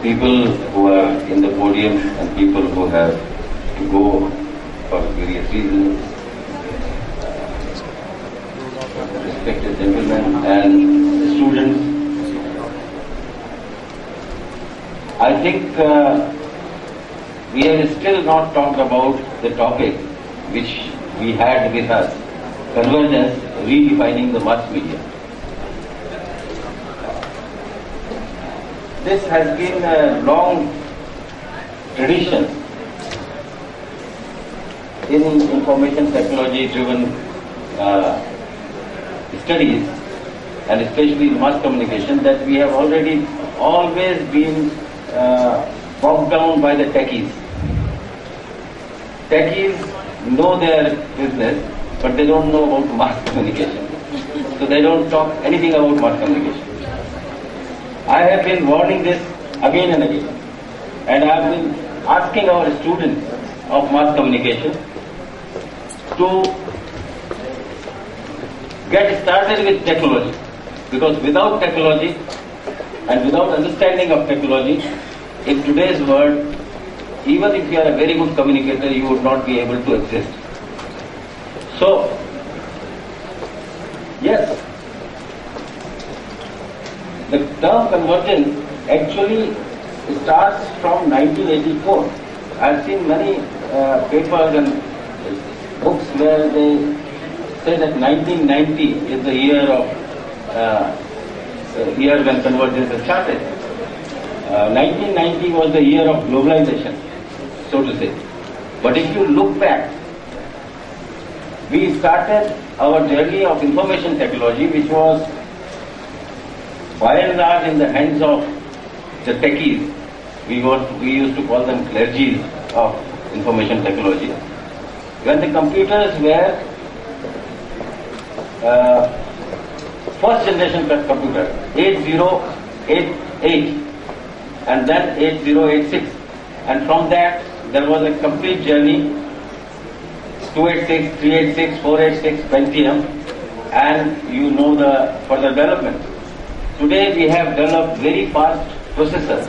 people who are in the podium and people who have to go for various reasons, respected gentlemen and students. I think we have still not talked about the topic which we had with us, convergence, redefining the mass media. This has been a long tradition in information technology driven studies, and especially in mass communication, that we have already always been bogged down by the techies. Techies know their business, but they don't know about mass communication. So they don't talk anything about mass communication. I have been warning this again and again, and I have been asking our students of mass communication to get started with technology, because without technology and without understanding of technology, in today's world, even if you are a very good communicator, you would not be able to exist. So, yes, the term convergence actually starts from 1984. I have seen many papers and books where they say that 1990 is the year of year when convergence has started. 1990 was the year of globalization, so to say. But if you look back, we started our journey of information technology, which was by and large in the hands of the techies. We used to call them clergies of information technology. When the computers were first generation computer, 8088 and then 8086, and from that there was a complete journey, 286, 386, 486, Pentium, and you know the further development. Today we have developed very fast processors.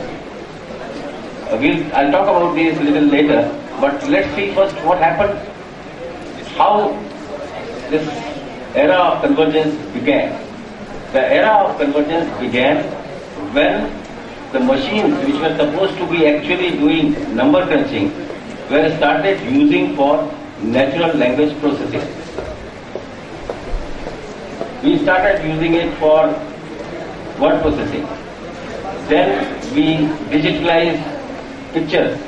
I'll talk about these a little later, but let's see first what happened, how this era of convergence began. The era of convergence began when the machines which were supposed to be actually doing number crunching were started using for natural language processing. We started using it for word processing. Then we digitalized pictures.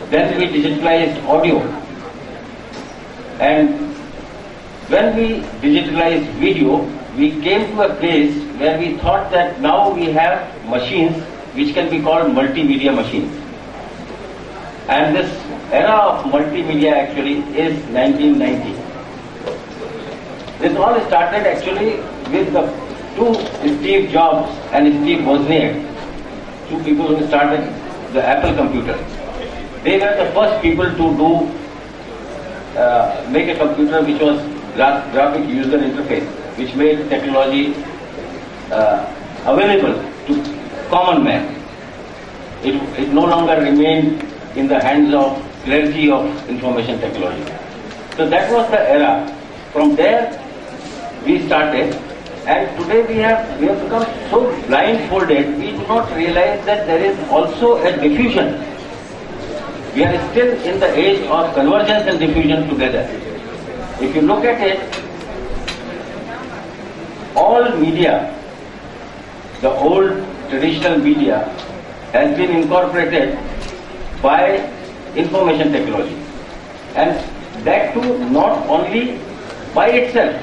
Then we digitalized audio. And when we digitalized video, we came to a place where we thought that now we have machines which can be called multimedia machines. And this era of multimedia actually is 1990. This all started actually with the two Steve Jobs and Steve Wozniak, two people who started the Apple computer. They were the first people to make a computer which was graphic user interface, which made technology available to common man. It no longer remained in the hands of clergy of information technology. So that was the era. From there we started, and today we have become so blindfolded, we do not realize that there is also a diffusion. We are still in the age of convergence and diffusion together. If you look at it, all media, the old traditional media, has been incorporated by information technology, and that too not only by itself.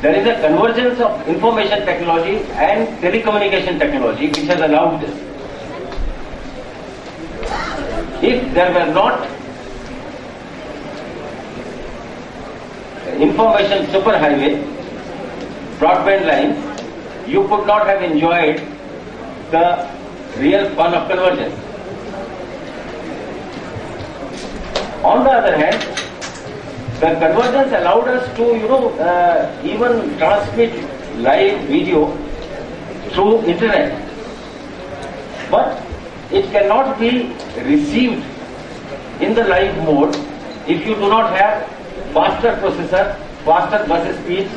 There is a convergence of information technology and telecommunication technology which has allowed this. If there were not information superhighway, broadband lines, you could not have enjoyed the real fun of convergence. On the other hand, the convergence allowed us to, even transmit live video through internet. but it cannot be received in the live mode if you do not have faster processor, faster bus speed.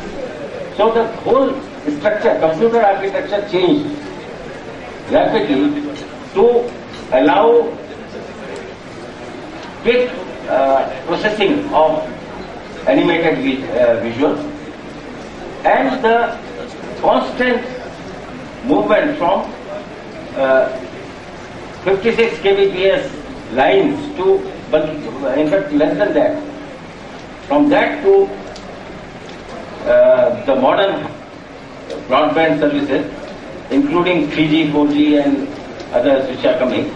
So the whole structure, computer architecture changed rapidly to allow quick processing of animated visuals, and the constant movement from 56 kbps lines to, in fact, less than that, from that to the modern broadband services, including 3G, 4G and others which are coming,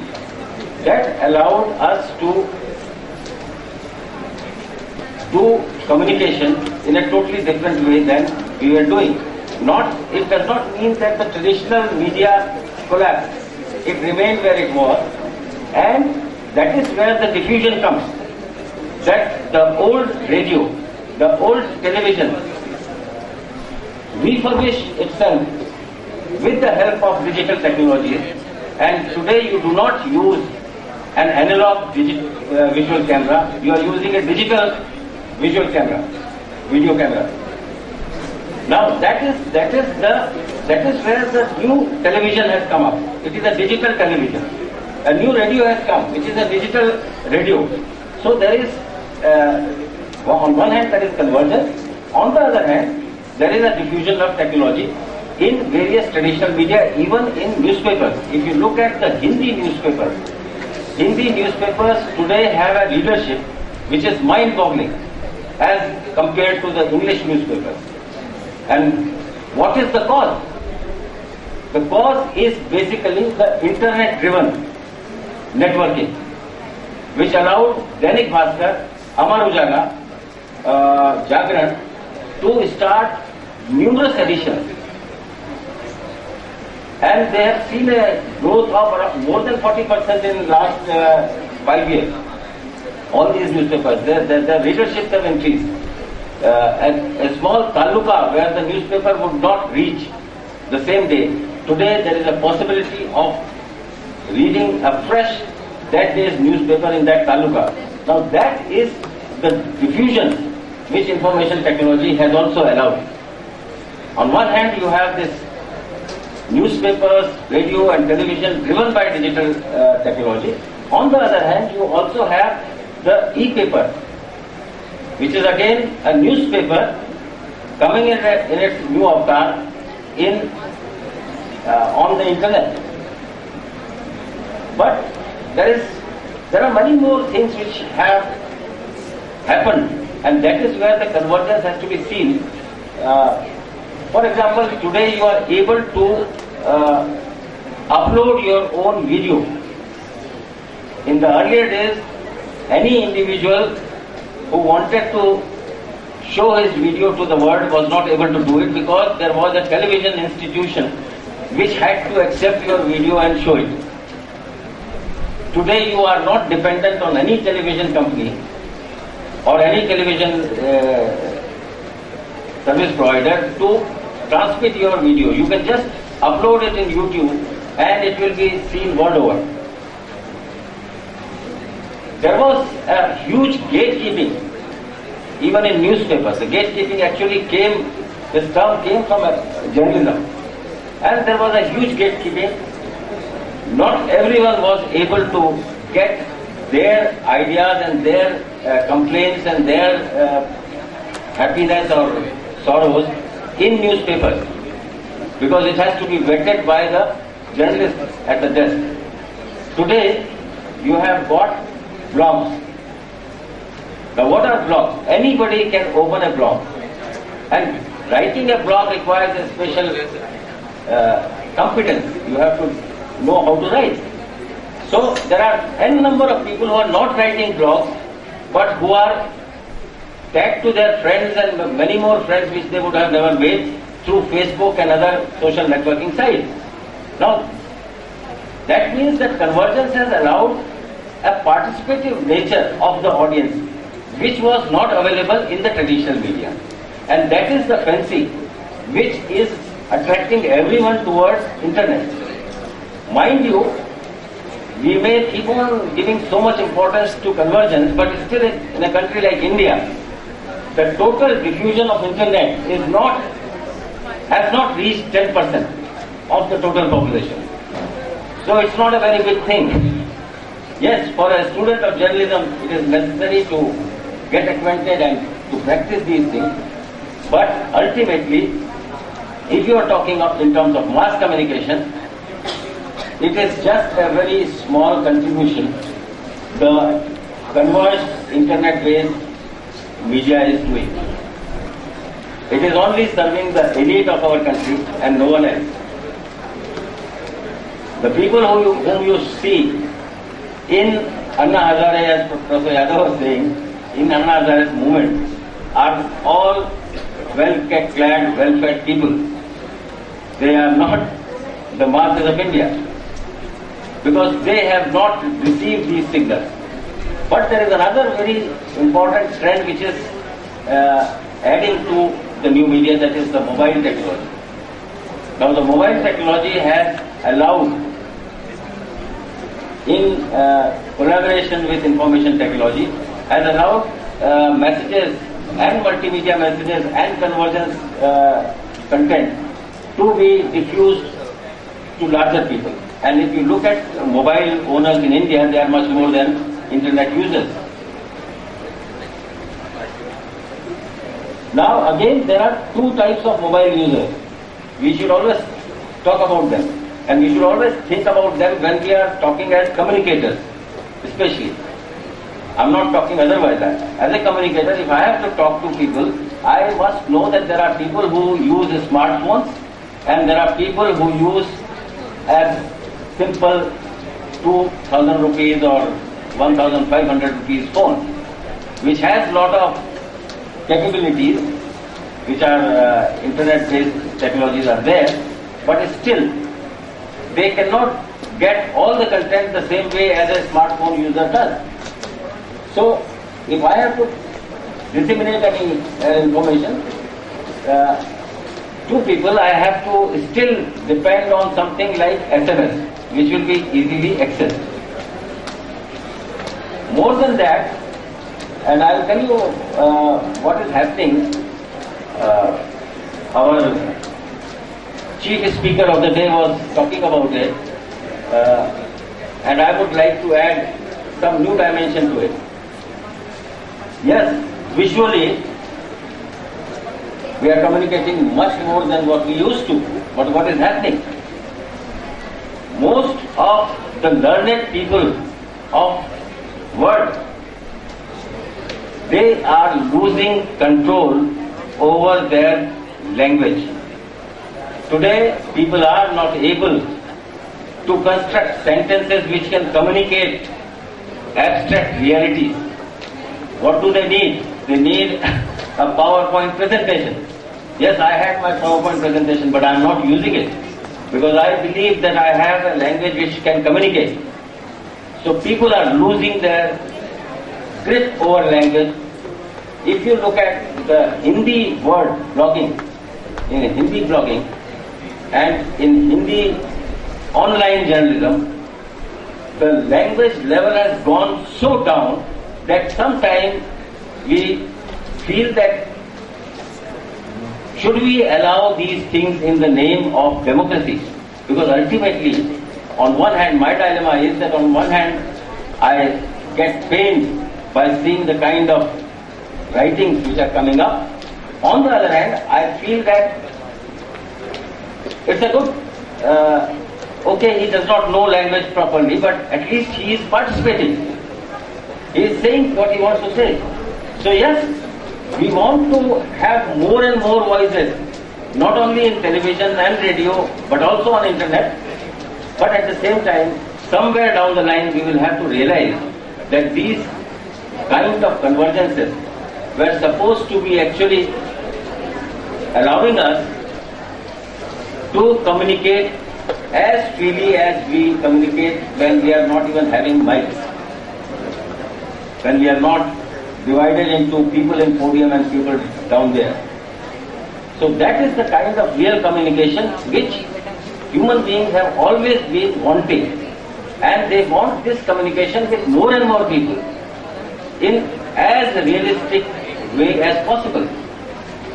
that allowed us to do communication in a totally different way than we were doing. It does not mean that the traditional media collapsed. It remained where it was, and that is where the diffusion comes. That the old radio, the old television refurbished itself with the help of digital technologies, and today you do not use an analog visual camera, you are using a digital visual camera, video camera. Now that is where the new television has come up. It is a digital television. A new radio has come, which is a digital radio. So there is, on one hand there is convergence, on the other hand there is a diffusion of technology in various traditional media, even in newspapers. If you look at the Hindi newspapers today have a leadership which is mind-boggling as compared to the English newspapers. And what is the cause? The cause is basically the internet-driven networking, which allowed Dainik Bhaskar, Amar Ujala, Jagran to start numerous editions. And they have seen a growth of more than 40% in the last 5 years. All these newspapers, their readerships have increased. A small taluka where the newspaper would not reach the same day, today there is a possibility of reading a fresh that day's newspaper in that taluka. Now that is the diffusion which information technology has also allowed. On one hand you have this newspapers, radio and television driven by digital technology. On the other hand you also have the e-paper, which is again a newspaper coming in its new avatar on the internet. But there are many more things which have happened, and that is where the convergence has to be seen. For example, today you are able to upload your own video. In the earlier days, any individual who wanted to show his video to the world was not able to do it because there was a television institution which had to accept your video and show it. Today you are not dependent on any television company or any television service provider to transmit your video. You can just upload it in YouTube and it will be seen world over. There was a huge gatekeeping even in newspapers. The gatekeeping actually this term came from journalism. And there was a huge gatekeeping. Not everyone was able to get their ideas and their complaints and their happiness or sorrows in newspapers, because it has to be vetted by the journalist at the desk. Today, you have got blogs. Now what are blogs? Anybody can open a blog. And writing a blog requires a special competence. You have to know how to write. So there are n number of people who are not writing blogs, but who are tagged to their friends and many more friends which they would have never made through Facebook and other social networking sites. Now, that means that convergence has allowed a participative nature of the audience which was not available in the traditional media. And that is the fancy which is attracting everyone towards internet. Mind you, we may keep on giving so much importance to convergence, but still in a country like India, the total diffusion of internet has not reached 10% of the total population. So it's not a very big thing. Yes, for a student of journalism, it is necessary to get acquainted and to practice these things. But ultimately, if you are talking of in terms of mass communication, it is just a very small contribution the converged internet-based media is doing. It is only serving the elite of our country and no one else. The people whom you see in Anna Hazare, as Professor Yadav was saying, in Anna Hazare's movement, are all well-clad, well-fed people. They are not the masses of India, because they have not received these signals. But there is another very important trend which is adding to the new media, that is the mobile technology. Now the mobile technology has allowed, in collaboration with information technology, has allowed messages and multimedia messages and convergence content to be diffused to larger people. And if you look at mobile owners in India, they are much more than internet users. Now again, there are two types of mobile users. We should always talk about them, and we should always think about them when we are talking as communicators, especially. I'm not talking otherwise. As a communicator, if I have to talk to people, I must know that there are people who use smartphones and there are people who use as simple 2,000 rupees or 1,500 rupees phone, which has lot of capabilities, which are internet-based technologies are there, but still they cannot get all the content the same way as a smartphone user does. So if I have to disseminate any information to people, I have to still depend on something like SMS, which will be easily accessed. More than that, and I will tell you what is happening. Our chief speaker of the day was talking about it, and I would like to add some new dimension to it. Yes, visually we are communicating much more than what we used to, but what is happening? Most of the learned people of world, they are losing control over their language. Today, people are not able to construct sentences which can communicate abstract realities. What do they need? They need a PowerPoint presentation. Yes, I had my PowerPoint presentation, but I am not using it because I believe that I have a language which can communicate. So people are losing their grip over language. If you look at the Hindi word blogging, in Hindi blogging and in Hindi online journalism, the language level has gone so down that sometimes we feel that should we allow these things in the name of democracy? Because ultimately, on one hand, my dilemma is that on one hand, I get pained by seeing the kind of writings which are coming up. On the other hand, I feel that it's a good, okay, he does not know language properly, but at least he is participating. He is saying what he wants to say. So yes, we want to have more and more voices, not only in television and radio, but also on internet. But at the same time, somewhere down the line, we will have to realize that these kind of convergences were supposed to be actually allowing us to communicate as freely as we communicate when we are not even having mics, when we are not divided into people in podium and people down there. So that is the kind of real communication which human beings have always been wanting. and they want this communication with more and more people in as realistic way as possible.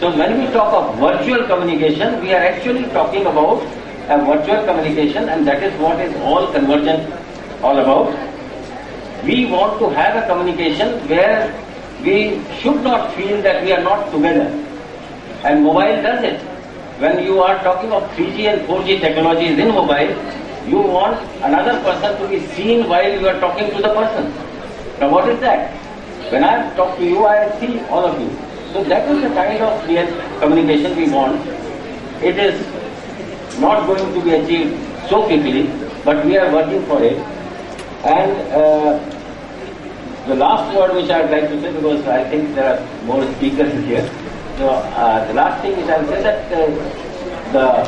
So when we talk of virtual communication, we are actually talking about a virtual communication, and that is what is all convergence all about. We want to have a communication where we should not feel that we are not together, and mobile does it. When you are talking of 3G and 4G technologies in mobile, you want another person to be seen while you are talking to the person. Now what is that? When I talk to you, I see all of you. So that is the kind of real communication we want. It is not going to be achieved so quickly, but we are working for it. And the last word which I would like to say, because I think there are more speakers here. So the last thing which I will say, that the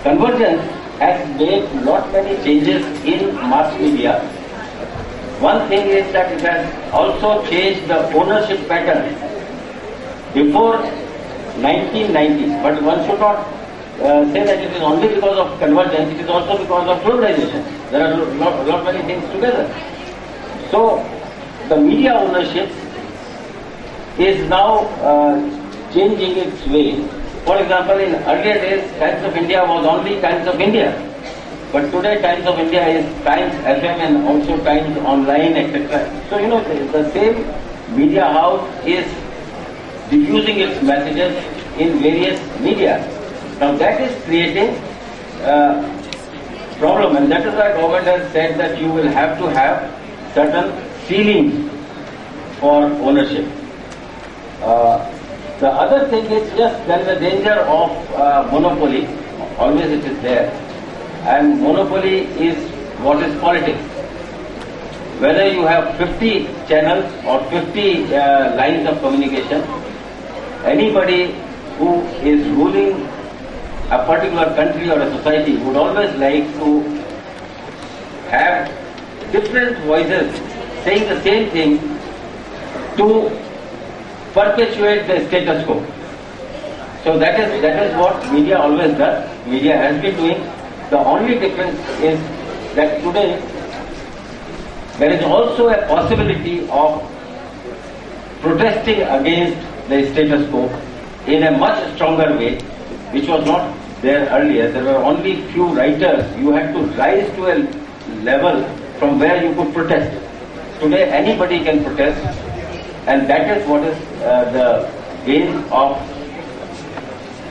convergence has made not many changes in mass media. One thing is that it has also changed the ownership pattern before 1990. But one should not say that it is only because of convergence, it is also because of globalization. There are lot many things together. So the media ownership is now changing its way. For example, in earlier days, Times of India was only Times of India. But today, Times of India is Times FM and also Times Online, etc. So, you know, the same media house is diffusing its messages in various media. Now, that is creating problem, and that is why government has said that you will have to have certain ceilings for ownership. The other thing is just there is a danger of monopoly. Always it is there, and monopoly is what is politics. Whether you have 50 channels or 50 lines of communication, anybody who is ruling a particular country or a society would always like to have different voices saying the same thing to perpetuate the status quo. So that is what media always does. Media has been doing. The only difference is that today there is also a possibility of protesting against the status quo in a much stronger way, which was not there earlier. There were only few writers. You had to rise to a level from where you could protest. Today anybody can protest, and that is what is the gain of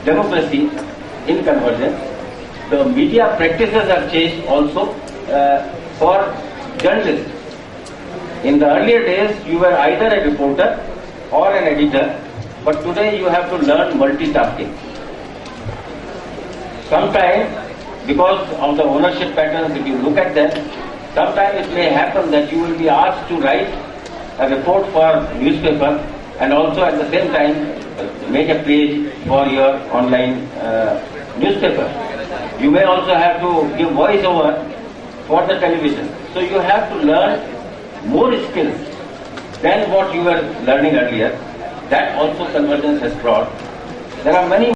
democracy in convergence. The media practices have changed also for journalists. In the earlier days, you were either a reporter or an editor, but today you have to learn multitasking. Sometimes, because of the ownership patterns, if you look at them, sometimes it may happen that you will be asked to write a report for newspaper and also at the same time make a page for your online newspaper. You may also have to give voiceover for the television. So you have to learn more skills than what you were learning earlier. That also convergence has brought. There are many